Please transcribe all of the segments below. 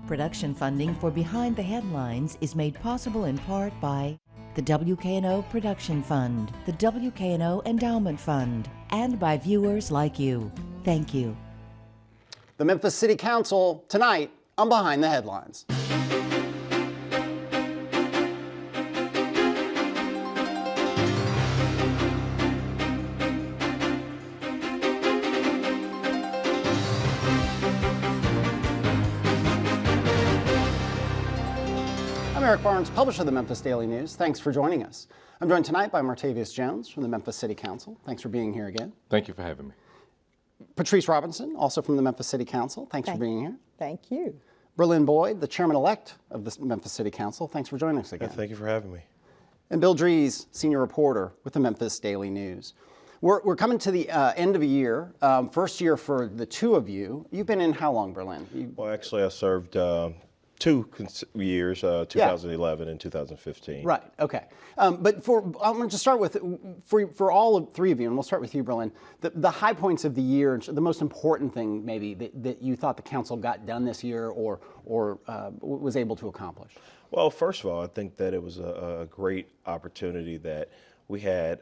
Production funding for Behind the Headlines is made possible in part by the WKNO Production Fund, the WKNO Endowment Fund, and by viewers like you. Thank you. The Memphis City Council tonight on Behind the Headlines. I'm Eric Barnes, publisher of the Memphis Daily News. Thanks for joining us. I'm joined tonight by Martavius Jones from the Memphis City Council. Thanks for being here again. Thank you for having me. Patrice Robinson, also from the Memphis City Council. Thanks for being here. Thank you. Berlin Boyd, the chairman-elect of the Memphis City Council. Thanks for joining us again. Thank you for having me. And Bill Dries, senior reporter with the Memphis Daily News. We're coming to the end of a year, first year for the two of you. You've been in how long, Berlin? Well, actually, I served 2 years, 2011 and 2015. Right, okay. But I'm going to start with, for all three of you, and we'll start with you, Berlin, the high points of the year, the most important thing maybe that you thought the council got done this year or was able to accomplish. Well, first of all, I think that it was a great opportunity that we had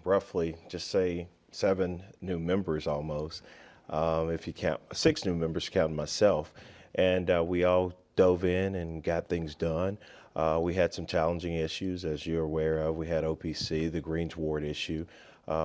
roughly, just say, 7 new members almost, if you count 6 new members, counting myself, and we all dove in and got things done. We had some challenging issues, as you're aware of. We had OPC, the Greens Ward issue.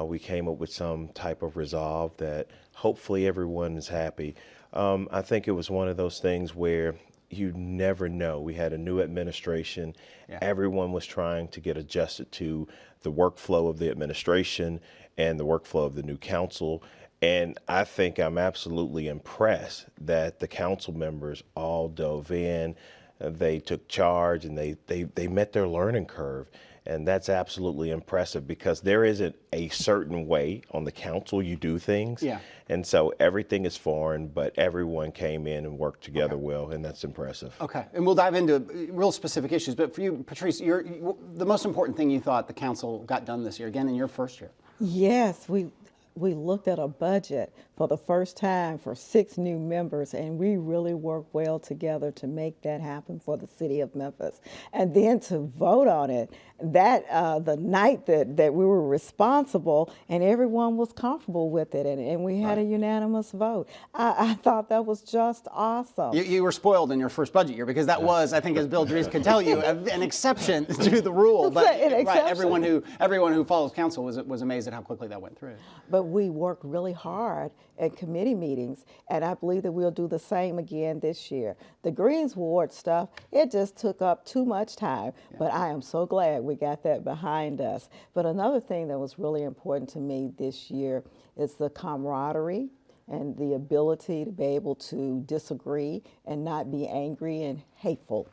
We came up with some type of resolve that hopefully everyone is happy. I think it was one of those things where you never know. We had a new administration. Yeah. Everyone was trying to get adjusted to the workflow of the administration and the workflow of the new council. And I think I'm absolutely impressed that the council members all dove in, they took charge, and they met their learning curve. And that's absolutely impressive because there isn't a certain way on the council you do things. Yeah. And so everything is foreign, but everyone came in and worked together well, and that's impressive. Okay, and we'll dive into real specific issues. But for you, Patrice, the most important thing you thought the council got done this year, again, in your first year? Yes, we looked at a budget for the first time for 6 new members, and we really worked well together to make that happen for the city of Memphis. And then to vote on it, that the night that we were responsible, and everyone was comfortable with it, and we had a unanimous vote. I thought that was just awesome. You were spoiled in your first budget year because that was, I think, as Bill Dries could tell you, an exception to the rule. But right, everyone who follows council was amazed at how quickly that went through. But we worked really hard at committee meetings, and I believe that we'll do the same again this year. The Greens Ward stuff, it just took up too much time, but I am so glad we got that behind us. But another thing that was really important to me this year is the camaraderie and the ability to be able to disagree and not be angry and hateful.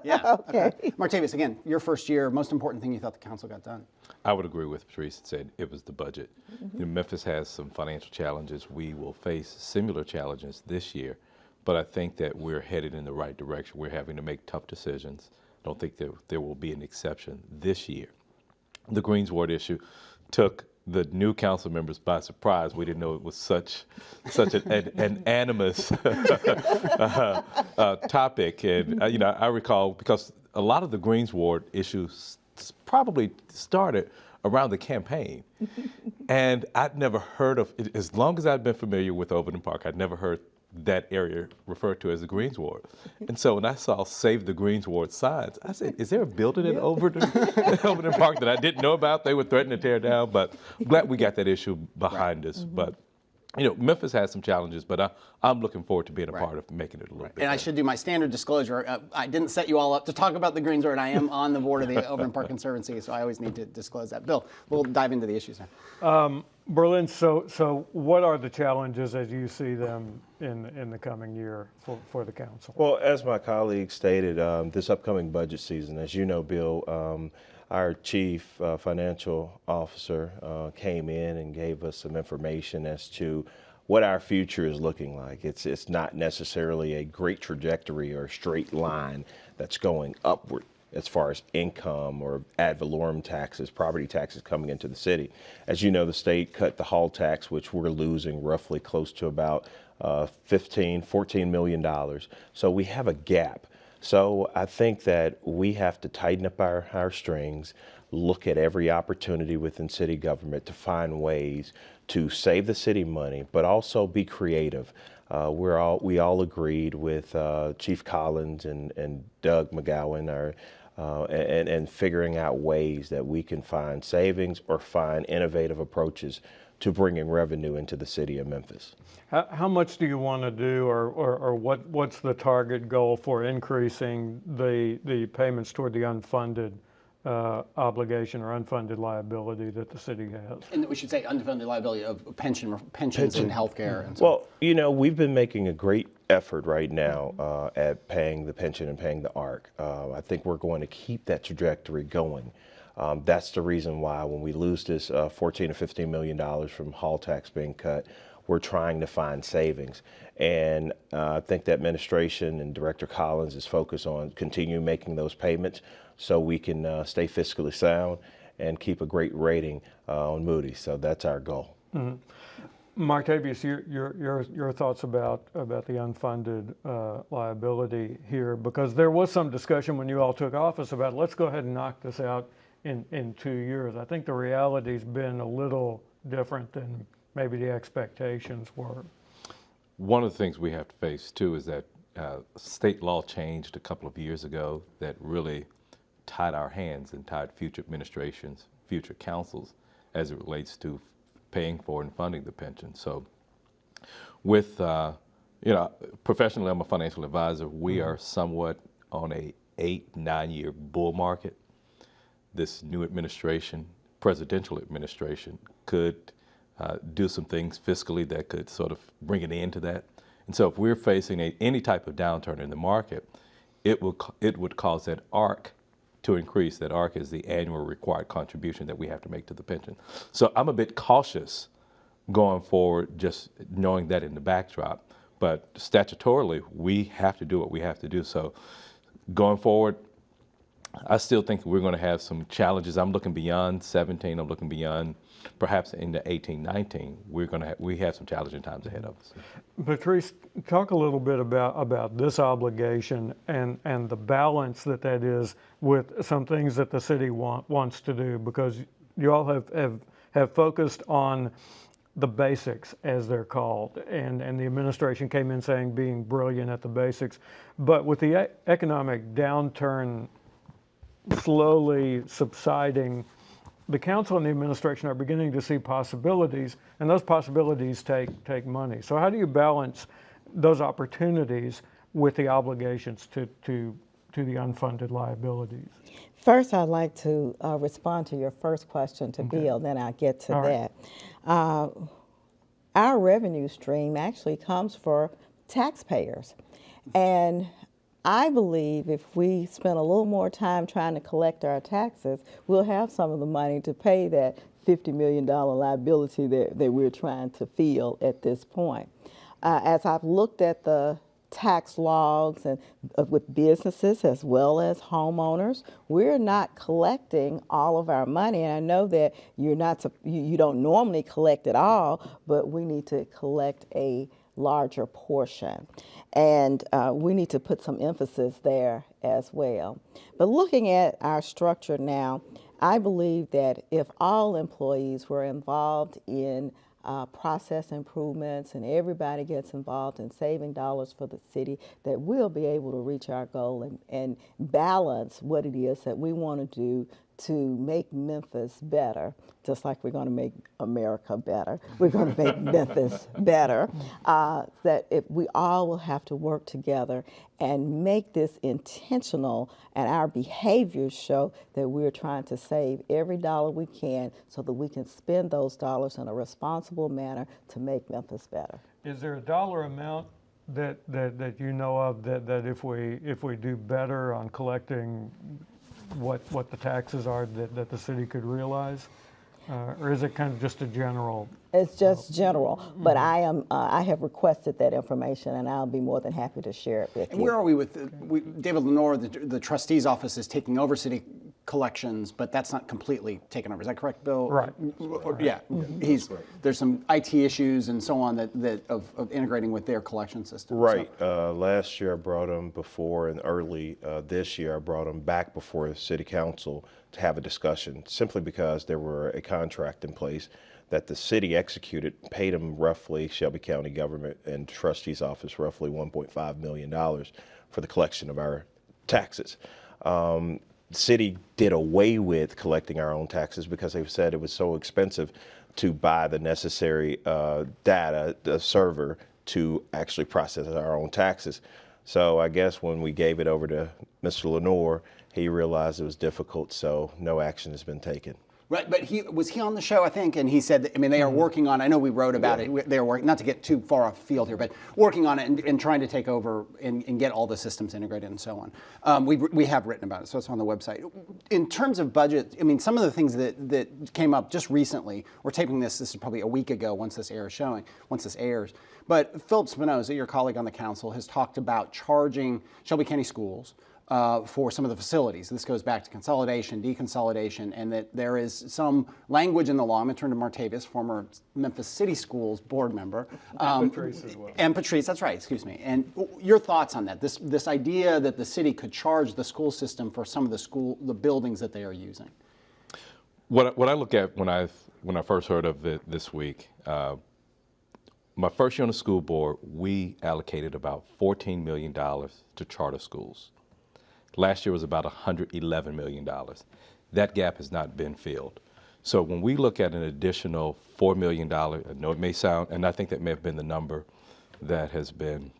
Yeah. Okay. Martavius, again, your first year, most important thing you thought the council got done? I would agree with Patrice and said it was the budget. Mm-hmm. You know, Memphis has some financial challenges. We will face similar challenges this year, but I think that we're headed in the right direction. We're having to make tough decisions. I don't think that there will be an exception this year. The Greens Ward issue took the new council members by surprise. We didn't know it was such an animous topic. And I recall because a lot of the Greens Ward issues probably started around the campaign. And I'd never heard of it. As long as I'd been familiar with Overton Park, I'd never heard that area referred to as the Greens Ward. And so when I saw Save the Greens Ward signs, I said, is there a building in Overton Park that I didn't know about? They were threatening to tear down, but I'm glad we got that issue behind us. Mm-hmm. But Memphis has some challenges, but I'm looking forward to being a part of making it a little bit better. And I should do my standard disclosure. I didn't set you all up to talk about the Greens Ward. I am on the board of the Overton Park Conservancy, so I always need to disclose that. Bill, we'll dive into the issues now. Berlin, so what are the challenges as you see them in the coming year for the council? Well, as my colleague stated, this upcoming budget season, as you know, Bill, our chief financial officer came in and gave us some information as to what our future is looking like. It's not necessarily a great trajectory or a straight line that's going upward as far as income or ad valorem taxes, property taxes coming into the city. As you know, the state cut the hall tax, which we're losing roughly close to about $14 million. So we have a gap. So I think that we have to tighten up our strings, look at every opportunity within city government to find ways to save the city money, but also be creative. We all agreed with Chief Collins and Doug McGowan and figuring out ways that we can find savings or find innovative approaches to bringing revenue into the city of Memphis. How much do you want to do, or what's the target goal for increasing the payments toward the unfunded obligation or unfunded liability that the city has? And we should say unfunded liability of pensions and healthcare and so Well, you know, we've been making a great effort right now at paying the pension and paying the ARC. I think we're going to keep that trajectory going. That's the reason why when we lose this $14 to $15 million from hall tax being cut, we're trying to find savings. And I think the administration and Director Collins is focused on continuing making those payments so we can stay fiscally sound and keep a great rating on Moody's. So that's our goal. Mm-hmm. Martavius, your thoughts about the unfunded liability here, because there was some discussion when you all took office about let's go ahead and knock this out in 2 years. I think the reality's been a little different than maybe the expectations were. One of the things we have to face too is that state law changed a couple of years ago that really tied our hands and tied future administrations, future councils, as it relates to paying for and funding the pension. So with, professionally I'm a financial advisor, we are somewhat on a 8-9 year bull market. This new administration, presidential administration, could do some things fiscally that could sort of bring an end to that. And so if we're facing any type of downturn in the market, it would cause that ARC to increase. That ARC is the annual required contribution that we have to make to the pension. So I'm a bit cautious going forward, just knowing that in the backdrop. But statutorily, we have to do what we have to do. So going forward, I still think we're going to have some challenges. I'm looking beyond 17. I'm looking beyond perhaps into 18, 19. We have some challenging times ahead of us. Patrice, talk a little bit about this obligation and the balance that is with some things that the city wants to do, because you all have focused on the basics, as they're called, and the administration came in saying being brilliant at the basics. But with the economic downturn slowly subsiding, the council and the administration are beginning to see possibilities, and those possibilities take money. So how do you balance those opportunities with the obligations to the unfunded liabilities? First, I'd like to respond to your first question to Bill, then I'll get to that. Our revenue stream actually comes for taxpayers. And I believe if we spend a little more time trying to collect our taxes, we'll have some of the money to pay that $50 million liability that we're trying to fill at this point. As I've looked at the tax logs and with businesses as well as homeowners, we're not collecting all of our money. And I know that you don't normally collect it all, but we need to collect a larger portion. And we need to put some emphasis there as well. But looking at our structure now, I believe that if all employees were involved in process improvements and everybody gets involved in saving dollars for the city, that we'll be able to reach our goal and balance what it is that we want to do to make Memphis better, just like we're going to make America better. We're going to make Memphis better. That if we all will have to work together and make this intentional, and our behaviors show that we're trying to save every dollar we can so that we can spend those dollars in a responsible manner to make Memphis better. Is there a dollar amount that you know of that if we do better on collecting what the taxes are that the city could realize? Or is it kind of just a general It's just general, but I have requested that information, and I'll be more than happy to share it with And you. where are we with David Lenore? The trustee's office is taking over city collections, but that's not completely taken over. Is that correct, Bill? Right. Yeah. There's some IT issues and so on that of integrating with their collection system. Right. Last year I brought them before, and early this year I brought them back before the City Council to have a discussion, simply because there were a contract in place that the city executed, paid them roughly, Shelby County government and trustee's office, roughly $1.5 million for the collection of our taxes. The city did away with collecting our own taxes because they said it was so expensive to buy the necessary data, the server, to actually process our own taxes. So I guess when we gave it over to Mr. Lenore, he realized it was difficult, so no action has been taken. Right, but was he on the show, I think, and he said that, I mean, they are working on, I know we wrote about it, they are working, not to get too far off field here, but working on it and trying to take over and get all the systems integrated and so on. We have written about it, so it's on the website. In terms of budget, I mean, some of the things that came up just recently, we're taping this is probably a week ago once this airs, but Philip Spinoza, your colleague on the council, has talked about charging Shelby County schools for some of the facilities. This goes back to consolidation, deconsolidation, and that there is some language in the law. I'm going to turn to Martavis, former Memphis City Schools board member. And Patrice as well. And Patrice, that's right, excuse me. And your thoughts on that, this idea that the city could charge the school system for some of the buildings that they are using? What I look at when I first heard of it this week, my first year on the school board, we allocated about $14 million to charter schools. Last year was about $111 million. That gap has not been filled. So when we look at an additional $4 million, I know it may sound, and I think that may have been the number that has been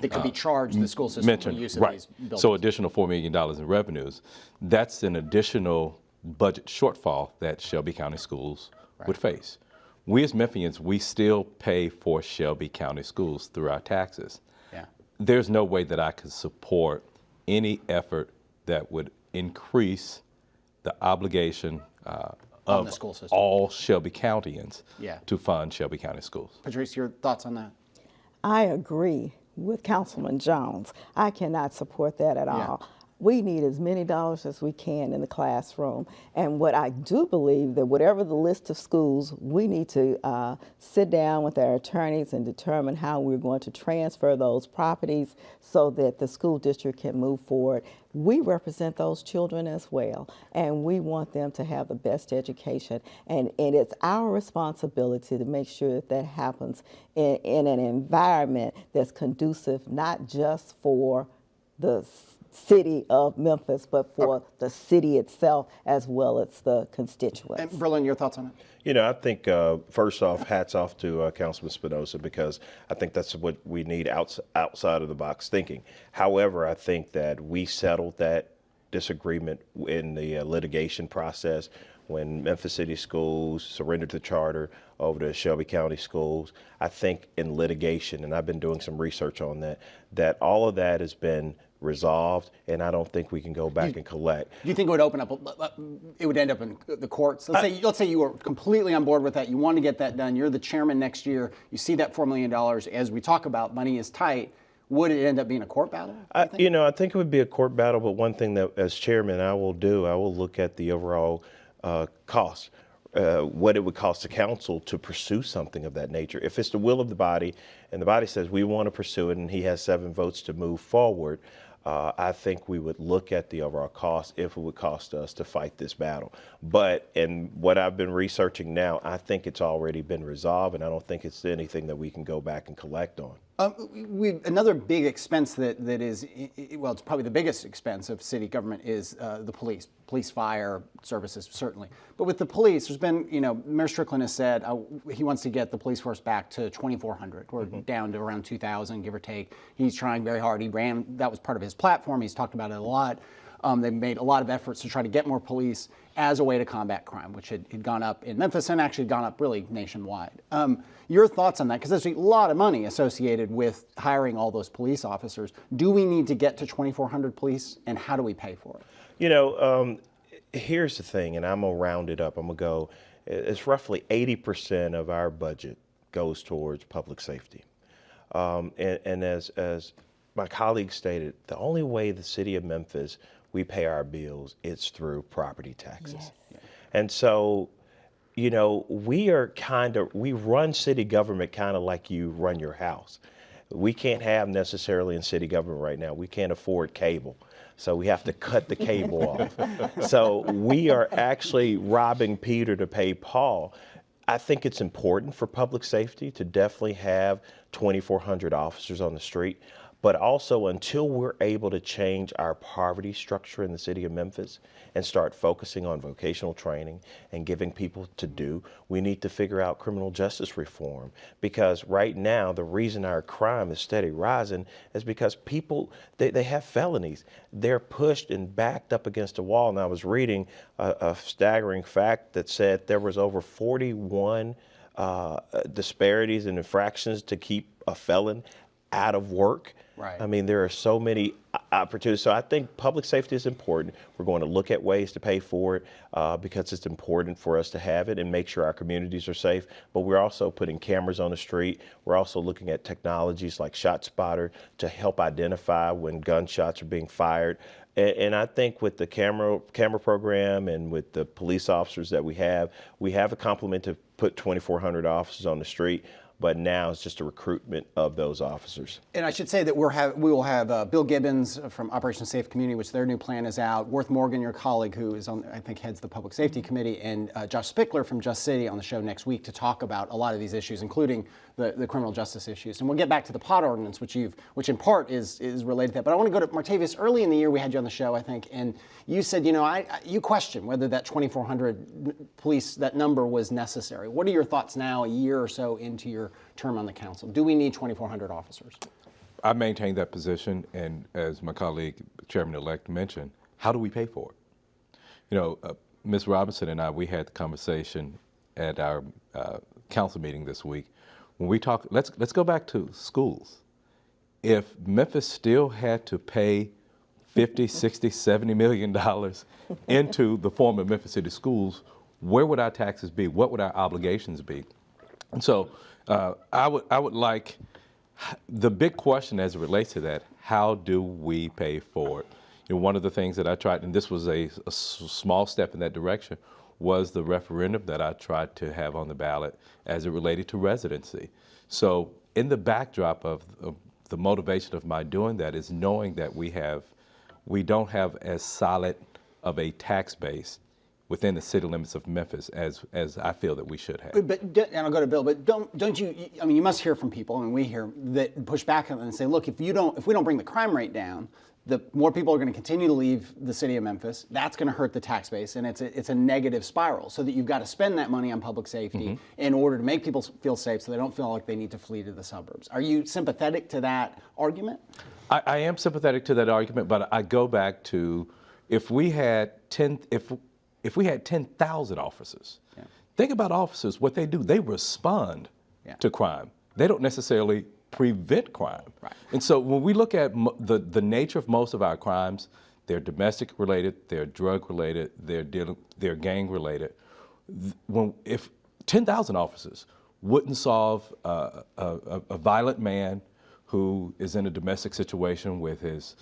That could be charged the school system mentioned, for use of these buildings. So additional $4 million in revenues, that's an additional budget shortfall that Shelby County schools would face. We as Memphians, we still pay for Shelby County schools through our taxes. Yeah. There's no way that I could support any effort that would increase the obligation of the school system. all Shelby Countyans Yeah. to fund Shelby County schools. Patrice, your thoughts on that? I agree with Councilman Jones. I cannot support that at all. We need as many dollars as we can in the classroom. And what I do believe that whatever the list of schools, we need to sit down with our attorneys and determine how we're going to transfer those properties so that the school district can move forward. We represent those children as well, and we want them to have the best education. And it's our responsibility to make sure that that happens in an environment that's conducive not just for the city of Memphis, but for the city itself as well as the constituents. And Berlin, your thoughts on it? You know, I think first off, hats off to Councilman Spinoza, because I think that's what we need outside of the box thinking. However, I think that we settled that disagreement in the litigation process when Memphis City Schools surrendered the charter over to Shelby County Schools. I think in litigation, and I've been doing some research on that, that all of that has been resolved, and I don't think we can go back and collect. Do you think it would open up? It would end up in the courts. Let's say you were completely on board with that. You want to get that done. You're the chairman next year. You see that $4 million. As we talk about, money is tight. Would it end up being a court battle? I think it would be a court battle. But one thing that, as chairman, I will look at the overall cost. What it would cost the council to pursue something of that nature. If it's the will of the body, and the body says we want to pursue it, and he has 7 votes to move forward, I think we would look at the overall cost if it would cost us to fight this battle. But in what I've been researching now, I think it's already been resolved, and I don't think it's anything that we can go back and collect on. Another big expense that is, well, it's probably the biggest expense of city government is the police fire services, certainly. But with the police, there's been, Mayor Strickland has said he wants to get the police force back to 2,400. We're down to around 2,000, give or take. He's trying very hard. That was part of his platform. He's talked about it a lot. They've made a lot of efforts to try to get more police as a way to combat crime, which had gone up in Memphis and actually gone up really nationwide. Your thoughts on that? Because there's a lot of money associated with hiring all those police officers. Do we need to get to 2,400 police, and how do we pay for it? Here's the thing, and I'm going to round it up. I'm going to go, it's roughly 80% of our budget goes towards public safety. And as my colleague stated, the only way the city of Memphis we pay our bills is through property taxes. Yes. And so, you know, we run city government kind of like you run your house. We can't have necessarily in city government right now, we can't afford cable. So we have to cut the cable off. So we are actually robbing Peter to pay Paul. I think it's important for public safety to definitely have 2,400 officers on the street. But also, until we're able to change our poverty structure in the city of Memphis and start focusing on vocational training and giving people to do, we need to figure out criminal justice reform. Because right now, the reason our crime is steady rising is because people, they have felonies. They're pushed and backed up against a wall. And I was reading a staggering fact that said there was over 41 disparities and infractions to keep a felon out of work. Right. I mean, there are so many opportunities. So I think public safety is important. We're going to look at ways to pay for it because it's important for us to have it and make sure our communities are safe. But we're also putting cameras on the street. We're also looking at technologies like ShotSpotter to help identify when gunshots are being fired. And I think with the camera program and with the police officers that we have a complement to put 2,400 officers on the street. But now it's just a recruitment of those officers. And I should say that we will have Bill Gibbons from Operation Safe Community, which their new plan is out. Worth Morgan, your colleague, who is on, I think, heads the Public Safety Committee, and Josh Spickler from Just City on the show next week to talk about a lot of these issues, including the criminal justice issues. And we'll get back to the pot ordinance, which in part is related to that. But I want to go to Martavius. Early in the year, we had you on the show, I think, and you said, you know, you question whether that 2,400 police, that number was necessary. What are your thoughts now, a year or so into your term on the council? Do we need 2,400 officers? I maintain that position, and as my colleague, Chairman-elect mentioned, how do we pay for it? You know, Ms. Robinson and I, we had the conversation at our council meeting this week. When we talk, let's go back to schools. If Memphis still had to pay $50, $60, $70 million into the former Memphis City schools, where would our taxes be? What would our obligations be? And so I would like, the big question as it relates to that, how do we pay for it? You know, one of the things that I tried, and this was a small step in that direction, was the referendum that I tried to have on the ballot as it related to residency. So in the backdrop of the motivation of my doing that is knowing that we don't have as solid of a tax base within the city limits of Memphis as I feel that we should have. But and I'll go to Bill. But don't you? I mean, you must hear from people, and we hear that push back on them and say, look, if we don't bring the crime rate down, the more people are going to continue to leave the city of Memphis. That's going to hurt the tax base, and it's a negative spiral. So that you've got to spend that money on public safety in order to make people feel safe, so they don't feel like they need to flee to the suburbs. Are you sympathetic to that argument? I am sympathetic to that argument, but I go back to if we had 10,000 officers, think about officers, what they do, they respond to crime. They don't necessarily prevent crime. Right. And so when we look at the nature of most of our crimes, they're domestic related, they're drug related, they're gang related. If 10,000 officers wouldn't solve a violent man who is in a domestic situation with his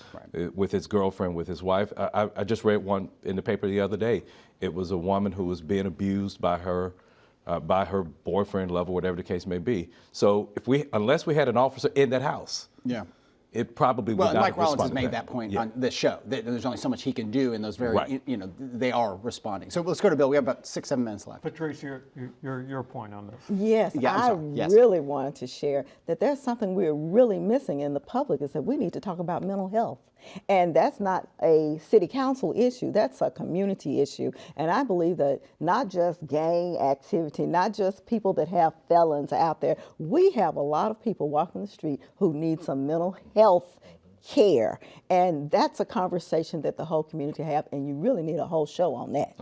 girlfriend, with his wife. I just read one in the paper the other day. It was a woman who was being abused by her boyfriend, lover, whatever the case may be. So unless we had an officer in that house, it probably would not have Mike Rollins has responded made that point on this show. That there's only so much he can do in those very, they are responding. So let's go to Bill. We have about 6-7 minutes left. Patrice, your point on this. Yes, I Yes. really wanted to share that there's something we're really missing in the public is that we need to talk about mental health. And that's not a city council issue, that's a community issue. And I believe that not just gang activity, not just people that have felons out there, we have a lot of people walking the street who need some mental health care. And that's a conversation that the whole community have, and you really need a whole show on that.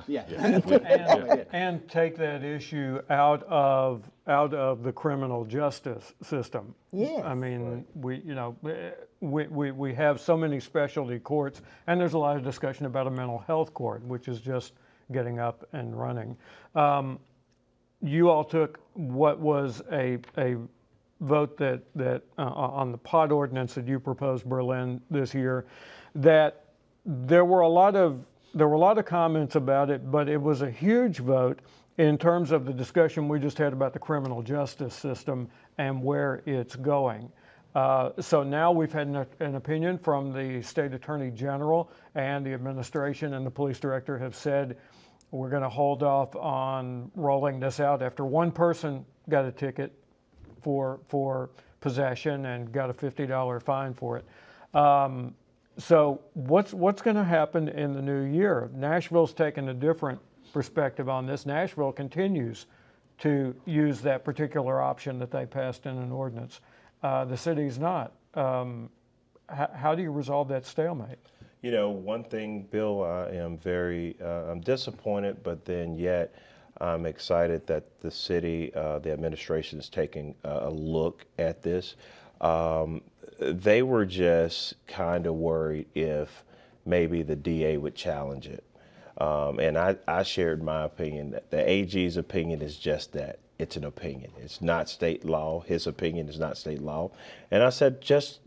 And take that issue out of the criminal justice system. Yes. I mean, we have so many specialty courts, and there's a lot of discussion about a mental health court, which is just getting up and running. you all took what was a vote that on the pod ordinance that you proposed, Berlin, this year, that there were a lot of comments about it, but it was a huge vote in terms of the discussion we just had about the criminal justice system and where it's going. So now we've had an opinion from the state attorney general, and the administration and the police director have said we're going to hold off on rolling this out after one person got a ticket for possession and got a $50 fine for it. So what's going to happen in the new year? Nashville's taken a different perspective on this. Nashville continues to use that particular option that they passed in an ordinance. The city's not. How do you resolve that stalemate? You know, one thing, Bill, I am I'm disappointed, but then yet I'm excited that the city, the administration is taking a look at this. They were just kind of worried if maybe the DA would challenge it. And I shared my opinion that the AG's opinion is just that. It's an opinion. It's not state law. His opinion is not state law. And I said, just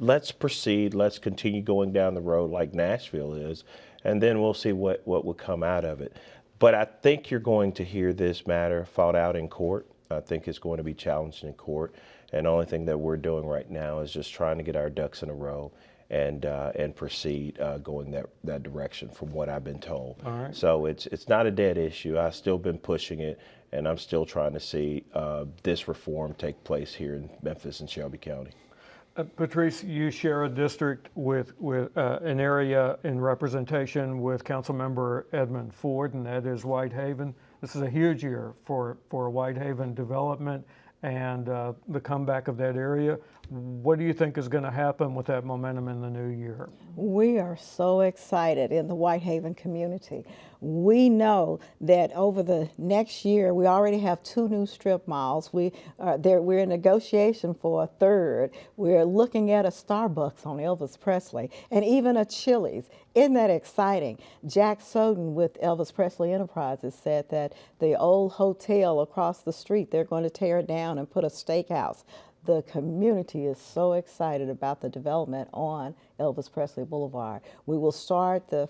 let's proceed. Let's continue going down the road like Nashville is, and then we'll see what will come out of it. But I think you're going to hear this matter fought out in court. I think it's going to be challenged in court. And the only thing that we're doing right now is just trying to get our ducks in a row and proceed going that direction from what I've been told. All right. So it's not a dead issue. I've still been pushing it, and I'm still trying to see this reform take place here in Memphis and Shelby County. Patrice, you share a district with an area in representation with Councilmember Edmund Ford, and that is Whitehaven. This is a huge year for Whitehaven development and the comeback of that area. What do you think is going to happen with that momentum in the new year? We are so excited in the Whitehaven community. We know that over the next year, we already have 2 new strip malls. We're in negotiation for a 3rd. We're looking at a Starbucks on Elvis Presley and even a Chili's. Isn't that exciting? Jack Soden with Elvis Presley Enterprises said that the old hotel across the street, they're going to tear it down and put a steakhouse. The community is so excited about the development on Elvis Presley Boulevard. We will start the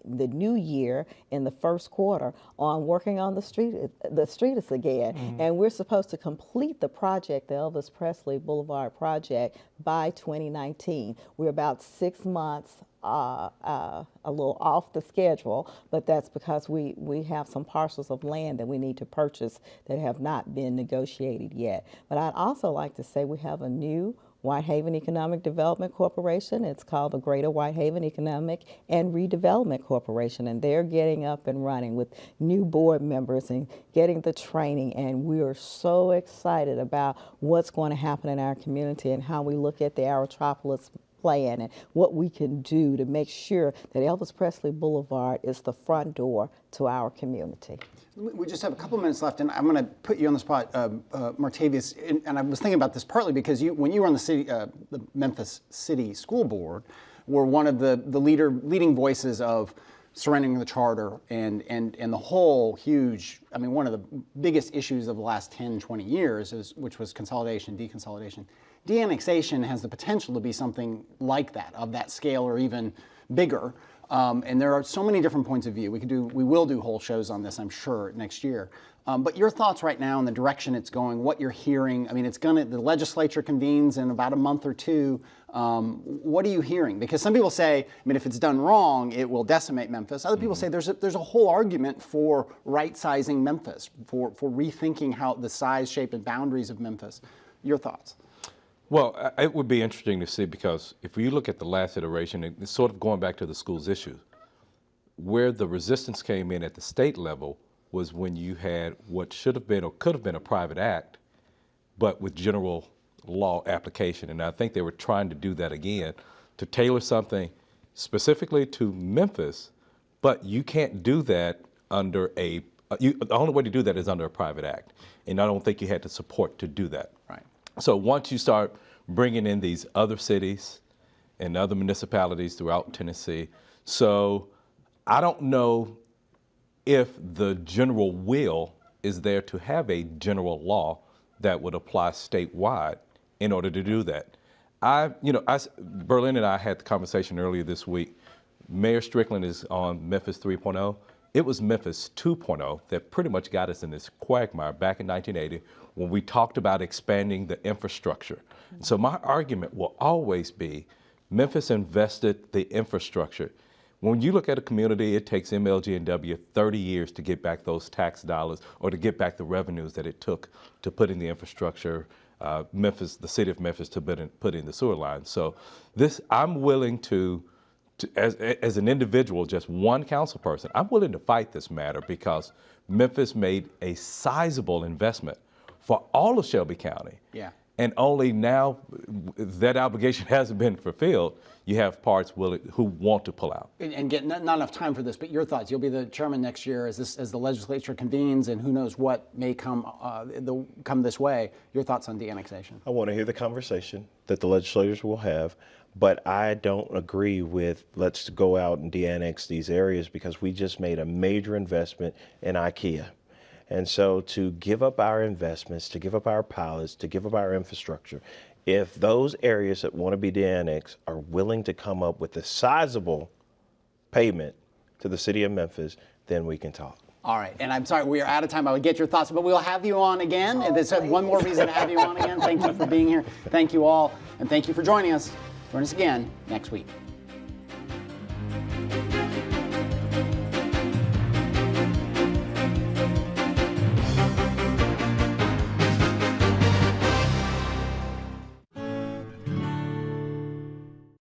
new year in the first quarter on working on the streets again. Mm-hmm. And we're supposed to complete the project, the Elvis Presley Boulevard project, by 2019. We're about 6 months a little off the schedule, but that's because we have some parcels of land that we need to purchase that have not been negotiated yet. But I'd also like to say we have a new Whitehaven Economic Development Corporation. It's called the Greater Whitehaven Economic and Redevelopment Corporation, and they're getting up and running with new board members and getting the training, and we are so excited about what's going to happen in our community and how we look at the Aerotropolis plan and what we can do to make sure that Elvis Presley Boulevard is the front door to our community. We just have a couple of minutes left, and I'm going to put you on the spot, Martavius. And I was thinking about this partly because when you were on the Memphis City School Board, were one of the leading voices of surrendering the charter and the whole huge, I mean, one of the biggest issues of the last 10, 20 years, which was consolidation, deconsolidation. De-annexation has the potential to be something like that, of that scale or even bigger. And there are so many different points of view. We will do whole shows on this, I'm sure, next year. But your thoughts right now on the direction it's going, what you're hearing. I mean, the legislature convenes in about a month or 2. What are you hearing? Because some people say, I mean, if it's done wrong, it will decimate Memphis. Other people say there's a whole argument for right-sizing Memphis, for rethinking how the size, shape, and boundaries of Memphis. Your thoughts? Well, it would be interesting to see, because if you look at the last iteration, it's sort of going back to the schools issue. Where the resistance came in at the state level was when you had what should have been or could have been a private act, but with general law application. And I think they were trying to do that again, to tailor something specifically to Memphis, but you can't do that under the only way to do that is under a private act. And I don't think you had the support to do that. Right. So once you start bringing in these other cities and other municipalities throughout Tennessee, so I don't know if the general will is there to have a general law that would apply statewide in order to do that. Berlin and I had the conversation earlier this week. Mayor Strickland is on Memphis 3.0. It was Memphis 2.0 that pretty much got us in this quagmire back in 1980 when we talked about expanding the infrastructure. So my argument will always be Memphis invested the infrastructure. When you look at a community, it takes MLG&W 30 years to get back those tax dollars or to get back the revenues that it took to put in the infrastructure, the city of Memphis to put in the sewer line. So I'm willing to as an individual, just one council person, I'm willing to fight this matter because Memphis made a sizable investment for all of Shelby County. Yeah. And only now that obligation hasn't been fulfilled, you have parts who want to pull out. And get not enough time for this, but your thoughts. You'll be the chairman next year as the legislature convenes, and who knows what may come this way. Your thoughts on de-annexation? I want to hear the conversation that the legislators will have, but I don't agree with let's go out and de-annex these areas because we just made a major investment in IKEA. And so to give up our investments, to give up our pilots, to give up our infrastructure, if those areas that want to be de-annexed are willing to come up with a sizable payment to the city of Memphis, then we can talk. All right, and I'm sorry, we are out of time. I would get your thoughts, but we'll have you on again. And there's one more reason to have you on again. Thank you for being here. Thank you all, and thank you for joining us. Join us again next week.